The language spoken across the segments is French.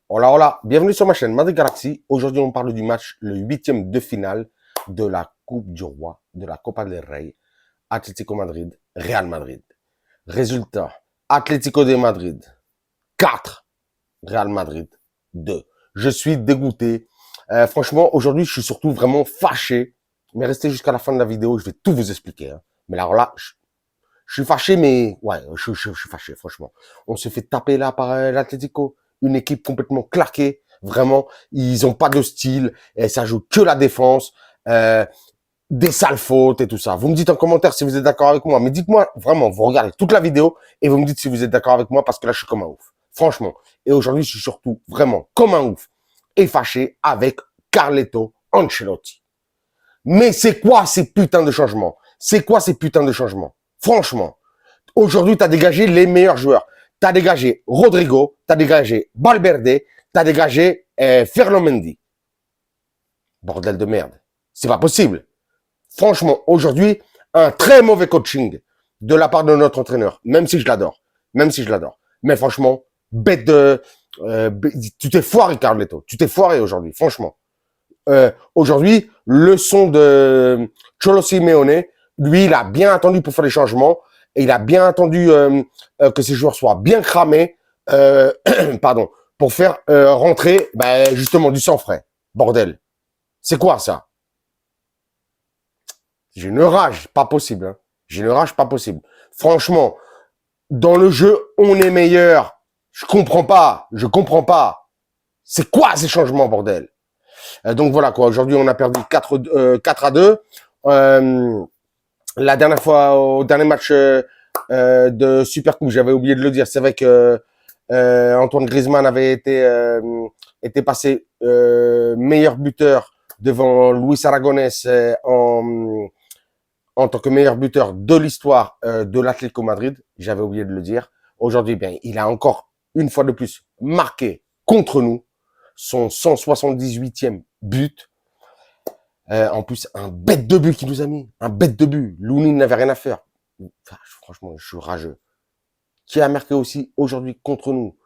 Hola, hola, bienvenue sur ma chaîne Madrid Galaxy. Aujourd'hui, on parle du match, le 8e de finale de la Coupe du Roi, de la Copa del Rey, Atlético Madrid, Real Madrid. Résultat, Atlético de Madrid, 4, Real Madrid, 2. Je suis dégoûté. Franchement, aujourd'hui, je suis surtout vraiment fâché. Mais restez jusqu'à la fin de la vidéo, je vais tout vous expliquer. Hein. Mais alors là, je suis fâché, mais ouais, je suis fâché, franchement. On se fait taper là par l'Atlético. Une équipe complètement claquée. Vraiment, ils ont pas de style. Et ça joue que la défense. Des sales fautes et tout ça. Vous me dites en commentaire si vous êtes d'accord avec moi. Mais dites-moi vraiment, vous regardez toute la vidéo et vous me dites si vous êtes d'accord avec moi parce que là, je suis comme un ouf. Franchement. Et aujourd'hui, je suis surtout vraiment comme un ouf et fâché avec Carleto Ancelotti. Mais c'est quoi ces putains de changements? C'est quoi ces putains de changements? Franchement, aujourd'hui, tu as dégagé les meilleurs joueurs. Tu as dégagé Rodrigo, tu as dégagé Valverde, tu as dégagé Ferland Mendy. Bordel de merde. C'est pas possible. Franchement, aujourd'hui, un très mauvais coaching de la part de notre entraîneur, même si je l'adore. Même si je l'adore. Mais franchement, bête de... tu t'es foiré, Carleto. Tu t'es foiré aujourd'hui, franchement. Aujourd'hui, leçon de Cholo Simeone. Lui, il a bien attendu pour faire les changements. Et il a bien attendu que ses joueurs soient bien cramés. Pardon. Pour faire rentrer justement du sang frais. Bordel. C'est quoi ça? J'ai une rage, pas possible. Hein. J'ai une rage, pas possible. Franchement, dans le jeu, on est meilleur. Je comprends pas. Je comprends pas. C'est quoi ces changements, bordel? Donc voilà quoi. Aujourd'hui, on a perdu 4-2. La dernière fois, au dernier match de Supercoupe, j'avais oublié de le dire. C'est vrai que Antoine Griezmann avait été passé meilleur buteur devant Luis Aragonés en tant que meilleur buteur de l'histoire de l'Atlético Madrid. J'avais oublié de le dire. Aujourd'hui, bien, il a encore une fois de plus marqué contre nous son 178e but. En plus, un bête de but qu'il nous a mis. Un bête de but. Lounine n'avait rien à faire. Enfin, franchement, je suis rageux. Qui a marqué aussi aujourd'hui contre nous?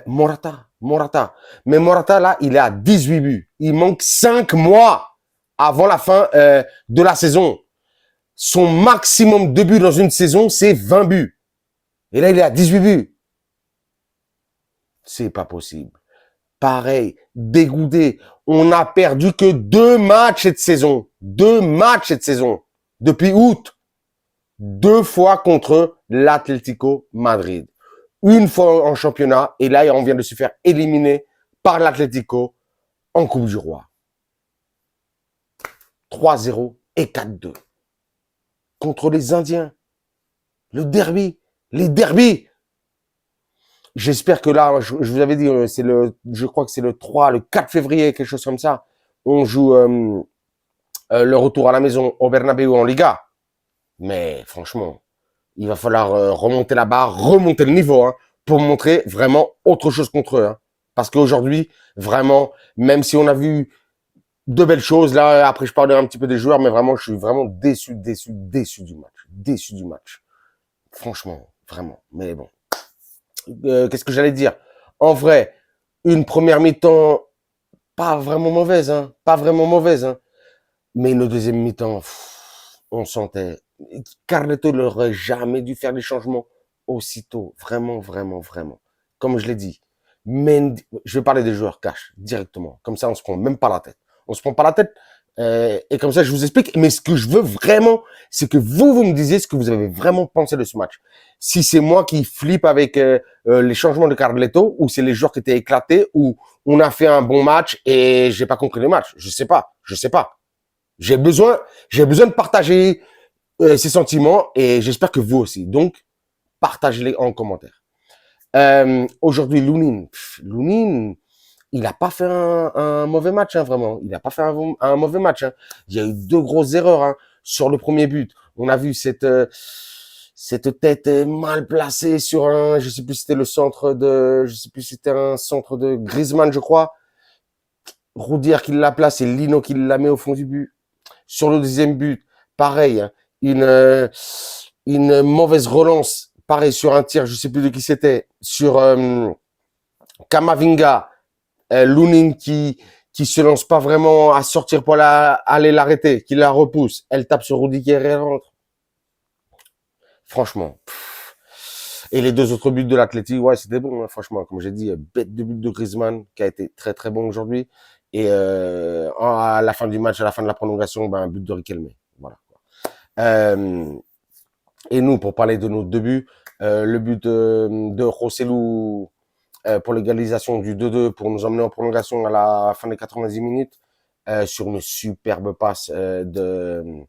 Morata. Mais Morata, là, il est à 18 buts. Il manque 5 mois avant la fin de la saison. Son maximum de buts dans une saison, c'est 20 buts. Et là, il est à 18 buts. C'est pas possible. Pareil, dégoûté. On n'a perdu que 2 matchs cette saison. 2 matchs cette saison. Depuis août. 2 fois contre l'Atlético Madrid. Une fois en championnat. Et là, on vient de se faire éliminer par l'Atlético en Coupe du Roi. 3-0 et 4-2. Contre les Indiens. Le derby. Les derbys. J'espère que là, je vous avais dit, je crois que c'est le 3, le 4 février, quelque chose comme ça. On joue le retour à la maison au Bernabéu en Liga. Mais franchement, il va falloir remonter la barre, remonter le niveau, hein, pour montrer vraiment autre chose contre eux. Hein. Parce qu'aujourd'hui, vraiment, même si on a vu de belles choses, là, après je parlerai un petit peu des joueurs, mais vraiment, je suis vraiment déçu du match. Déçu du match. Franchement, vraiment. Mais bon. Qu'est-ce que j'allais dire? En vrai, une première mi-temps pas vraiment mauvaise, hein, pas vraiment mauvaise, hein. Mais une deuxième mi-temps, on sentait. Carleto n'aurait jamais dû faire les changements aussitôt, vraiment, vraiment, vraiment. Comme je l'ai dit, Mendy, je vais parler des joueurs cash directement. Comme ça, on se prend même pas la tête. On se prend pas la tête. Et comme ça, je vous explique. Mais ce que je veux vraiment, c'est que vous me disiez ce que vous avez vraiment pensé de ce match. Si c'est moi qui flippe avec les changements de Carleto, ou c'est les joueurs qui étaient éclatés, ou on a fait un bon match et j'ai pas compris le match. Je sais pas. J'ai besoin de partager ces sentiments et j'espère que vous aussi. Donc, partagez-les en commentaire. Aujourd'hui, Lounine, il n'a pas fait un mauvais match, hein, vraiment. Il n'a pas fait un mauvais match. Hein. Il y a eu 2 grosses erreurs hein, sur le premier but. On a vu cette tête mal placée sur un, je sais plus si c'était un centre de Griezmann, je crois. Roudière qui la place et Lino qui la met au fond du but. Sur le deuxième but, pareil, hein, une mauvaise relance, pareil sur un tir, je sais plus de qui c'était, sur Camavinga Lounine qui se lance pas vraiment à sortir pour aller l'arrêter, qui la repousse. Elle tape sur Rudiger et elle rentre. Franchement. Et les deux autres buts de l'Athletic, ouais, c'était bon, hein, franchement. Comme j'ai dit, bête de but de Griezmann, qui a été très très bon aujourd'hui. Et à la fin du match, à la fin de la prolongation, ben, un but de Riquelme. Voilà. Et nous, pour parler de nos deux buts, le but de Rossellou pour l'égalisation du 2-2 pour nous emmener en prolongation à la fin des 90 minutes sur une superbe passe de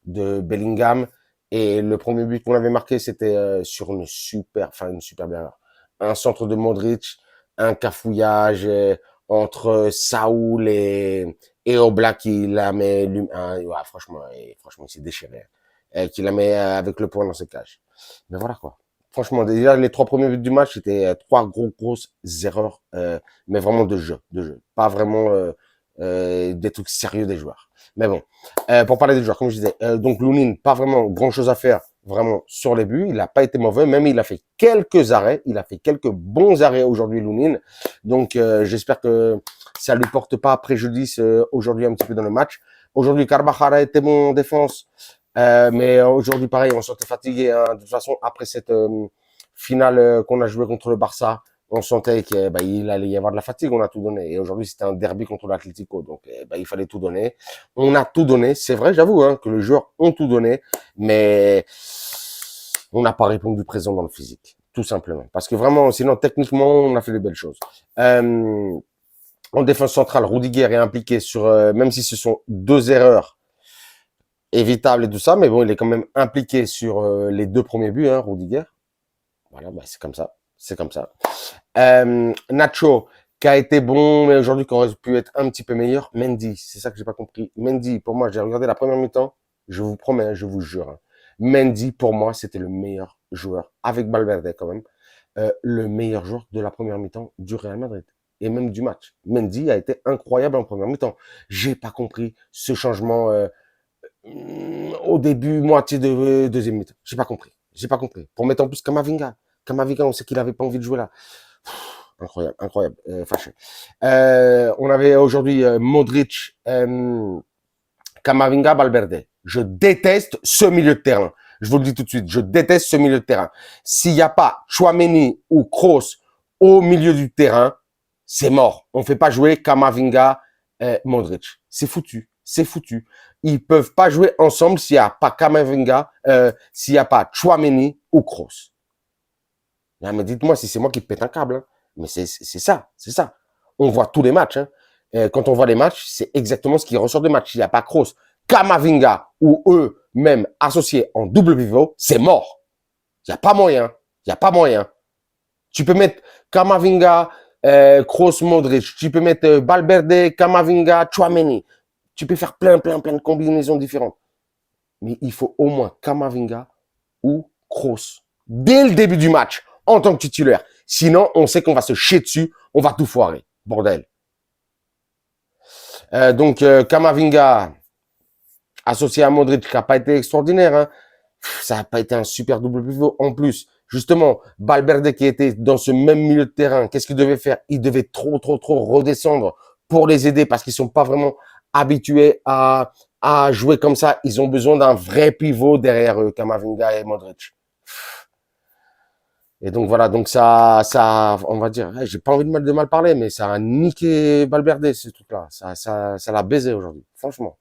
Bellingham. Et le premier but qu'on avait marqué, c'était sur une superbe erreur. Un centre de Modric, un cafouillage entre Saoul et Oblak qui la met, ouais, franchement, il s'est déchiré. Qui la met avec le poing dans ses cages. Mais voilà quoi. Franchement, déjà les 3 premiers buts du match, c'était 3 grosses erreurs, mais vraiment de jeu. Pas vraiment des trucs sérieux des joueurs. Mais bon, pour parler des joueurs, comme je disais, donc Lounine, pas vraiment grand chose à faire vraiment sur les buts. Il n'a pas été mauvais, même il a fait quelques arrêts. Il a fait quelques bons arrêts aujourd'hui, Lounine. Donc j'espère que ça lui porte pas préjudice aujourd'hui un petit peu dans le match. Aujourd'hui, Carvajal a été bon en défense. Mais aujourd'hui, pareil, on se sentait fatigué. Hein. De toute façon, après cette finale qu'on a joué contre le Barça, on sentait qu'il allait y avoir de la fatigue. On a tout donné. Et aujourd'hui, c'était un derby contre l'Atlético. Donc, il fallait tout donner. On a tout donné. C'est vrai, j'avoue, hein, que les joueurs ont tout donné. Mais on n'a pas répondu présent dans le physique. Tout simplement. Parce que vraiment, sinon, techniquement, on a fait des belles choses. En défense centrale, Rudiger est impliqué sur, même si ce sont 2 erreurs, évitable et tout ça, mais bon, il est quand même impliqué sur les 2 premiers buts, hein, Rudiger. Voilà, bah, c'est comme ça. C'est comme ça. Nacho, qui a été bon, mais aujourd'hui, qui aurait pu être un petit peu meilleur. Mendy, c'est ça que j'ai pas compris. Mendy, pour moi, j'ai regardé la première mi-temps, je vous promets, hein, je vous jure. Hein. Mendy, pour moi, c'était le meilleur joueur, avec Valverde quand même, le meilleur joueur de la première mi-temps du Real Madrid. Et même du match. Mendy a été incroyable en première mi-temps. J'ai pas compris ce changement au début, moitié de deuxième mi-temps. J'ai pas compris. Pour mettre en plus Kamavinga. Kamavinga, on sait qu'il avait pas envie de jouer là. Incroyable, fâché. On avait aujourd'hui Modric, Kamavinga, Valverde. Je déteste ce milieu de terrain. Je vous le dis tout de suite, je déteste ce milieu de terrain. S'il n'y a pas Tchouaméni ou Kroos au milieu du terrain, c'est mort. On fait pas jouer Kamavinga, Modric. C'est foutu. Ils peuvent pas jouer ensemble s'il y a pas Kamavinga, s'il y a pas Tchouaméni ou Kroos. Là, mais dites-moi si c'est moi qui pète un câble. Hein. Mais c'est ça. On voit tous les matchs. Hein. Quand on voit les matchs, c'est exactement ce qui ressort des matchs. S'il n'y a pas Kroos, Kamavinga ou eux-mêmes associés en double pivot, c'est mort. Il n'y a pas moyen. Tu peux mettre Kamavinga, Kroos, Modric. Tu peux mettre Valverde, Kamavinga, Tchouaméni. Tu peux faire plein de combinaisons différentes. Mais il faut au moins Kamavinga ou Kroos dès le début du match en tant que titulaire. Sinon, on sait qu'on va se chier dessus, on va tout foirer. Bordel. Donc, Kamavinga, associé à Modric, qui n'a pas été extraordinaire. Hein. Ça n'a pas été un super double pivot. En plus, justement, Valverde qui était dans ce même milieu de terrain, qu'est-ce qu'il devait faire? Il devait trop redescendre pour les aider parce qu'ils sont pas vraiment habitués à jouer comme ça. Ils ont besoin d'un vrai pivot derrière eux, Kamavinga et Modric. Et donc voilà, donc ça, on va dire, j'ai pas envie de mal parler, mais ça a niqué Valverde, ce truc-là. Ça l'a baisé aujourd'hui, franchement.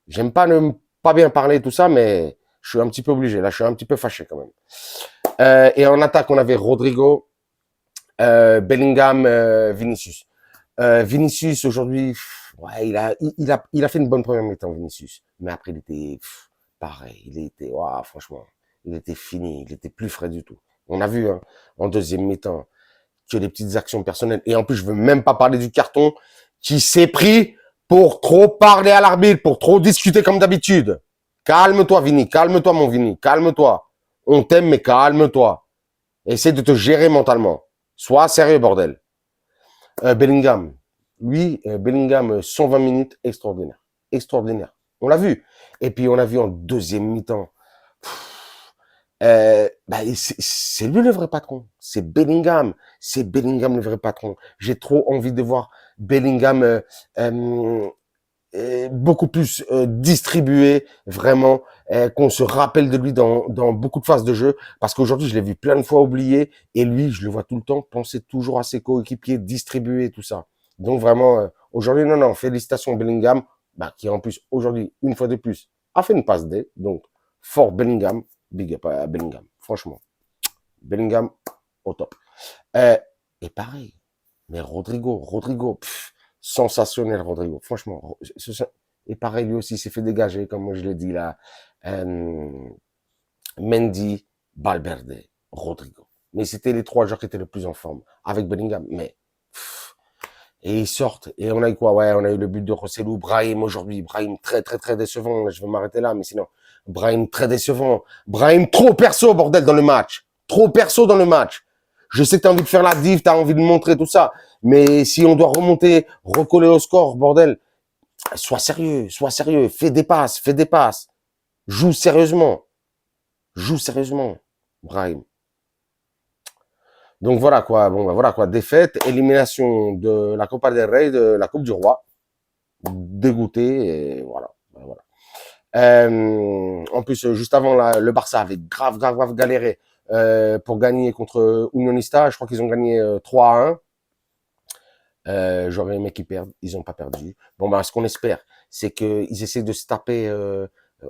J'aime pas ne pas bien parler tout ça, mais je suis un petit peu obligé. Là, je suis un petit peu fâché quand même. Et en attaque, on avait Rodrigo, Bellingham, Vinicius. Vinicius aujourd'hui, ouais, il a fait une bonne première mi-temps, Vinicius. Mais après, il était pareil. Franchement, il était fini. Il était plus frais du tout. On a vu hein, en deuxième mi-temps que des petites actions personnelles. Et en plus, je veux même pas parler du carton qui s'est pris pour trop parler à l'arbitre, pour trop discuter comme d'habitude. Calme-toi, Vini. Calme-toi, mon Vini. Calme-toi. On t'aime, mais calme-toi. Essaie de te gérer mentalement. Sois sérieux, bordel. Bellingham. Oui, Bellingham, 120 minutes, extraordinaire. On l'a vu. Et puis, on a vu en deuxième mi-temps. Bah, c'est lui le vrai patron. C'est Bellingham. C'est Bellingham le vrai patron. J'ai trop envie de voir Bellingham beaucoup plus distribué, vraiment, qu'on se rappelle de lui dans beaucoup de phases de jeu, parce qu'aujourd'hui, je l'ai vu plein de fois oublié, et lui, je le vois tout le temps penser toujours à ses coéquipiers, distribuer tout ça. Donc vraiment, aujourd'hui, non, non, félicitations Bellingham, bah, qui en plus, aujourd'hui, une fois de plus, a fait une passe D, donc, fort Bellingham, big up à Bellingham, franchement. Bellingham, au top. Euh, et pareil, mais Rodrigo, sensationnel Rodrigo, franchement. Et pareil, lui aussi s'est fait dégager, comme je l'ai dit là. Euh, Mendy, Valverde, Rodrigo. Mais c'était les trois joueurs qui étaient le plus en forme, avec Bellingham. Mais et ils sortent. Et on a eu quoi? Ouais, on a eu le but de Rossellou. Brahim aujourd'hui. Brahim très, très, très décevant. Je vais m'arrêter là, mais sinon. Brahim très décevant. Brahim trop perso, bordel, dans le match. Trop perso dans le match. Je sais que tu as envie de faire la div, tu as envie de montrer tout ça. Mais si on doit remonter, recoller au score, bordel, sois sérieux, sois sérieux. Fais des passes, fais des passes. Joue sérieusement. Joue sérieusement, Brahim. Donc voilà quoi, bon ben voilà quoi, défaite, élimination de la Copa del Rey, de la Coupe du Roi. Dégoûté, et voilà. Ben voilà. En plus, juste avant, là, le Barça avait grave galéré pour gagner contre Unionista. Je crois qu'ils ont gagné 3-1. J'aurais aimé qu'ils perdent. Ils n'ont pas perdu. Bon, ben, ce qu'on espère, c'est qu'ils essaient de se taper,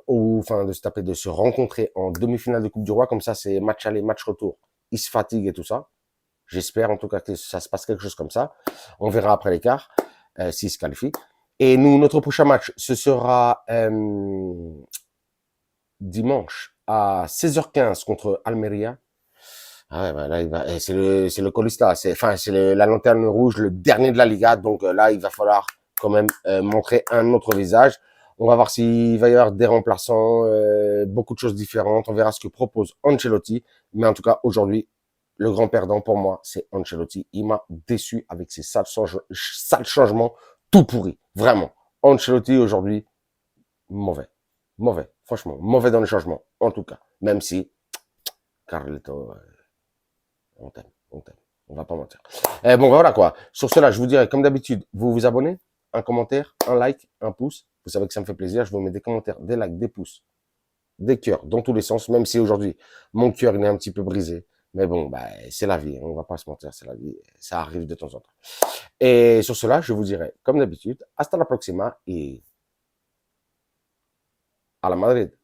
enfin, de se taper, de se rencontrer en demi-finale de Coupe du Roi. Comme ça, c'est match aller, match retour. Ils se fatiguent et tout ça. J'espère, en tout cas, que ça se passe quelque chose comme ça. On verra après l'écart, s'ils se qualifient. Et nous, notre prochain match, ce sera dimanche à 16h15 contre Almeria. Ah ouais, bah là, c'est le colista, c'est la lanterne rouge, le dernier de la Liga. Donc là, il va falloir quand même montrer un autre visage. On va voir s'il va y avoir des remplaçants, beaucoup de choses différentes. On verra ce que propose Ancelotti. Mais en tout cas, aujourd'hui, le grand perdant pour moi, c'est Ancelotti. Il m'a déçu avec ses sales changements, tout pourri. Vraiment. Ancelotti, aujourd'hui, mauvais. Mauvais. Franchement, mauvais dans les changements. En tout cas. Même si, Carleto, on t'aime, on t'aime. On va pas mentir. Bon, voilà quoi. Sur cela, je vous dirais, comme d'habitude, vous vous abonnez, un commentaire, un like, un pouce. Vous savez que ça me fait plaisir. Je vous mets des commentaires, des likes, des pouces, des cœurs, dans tous les sens, même si aujourd'hui, mon cœur, il est un petit peu brisé. Mais bon, bah, c'est la vie. On va pas se mentir, c'est la vie. Ça arrive de temps en temps. Et sur cela, je vous dirais, comme d'habitude, hasta la próxima et à la Madrid.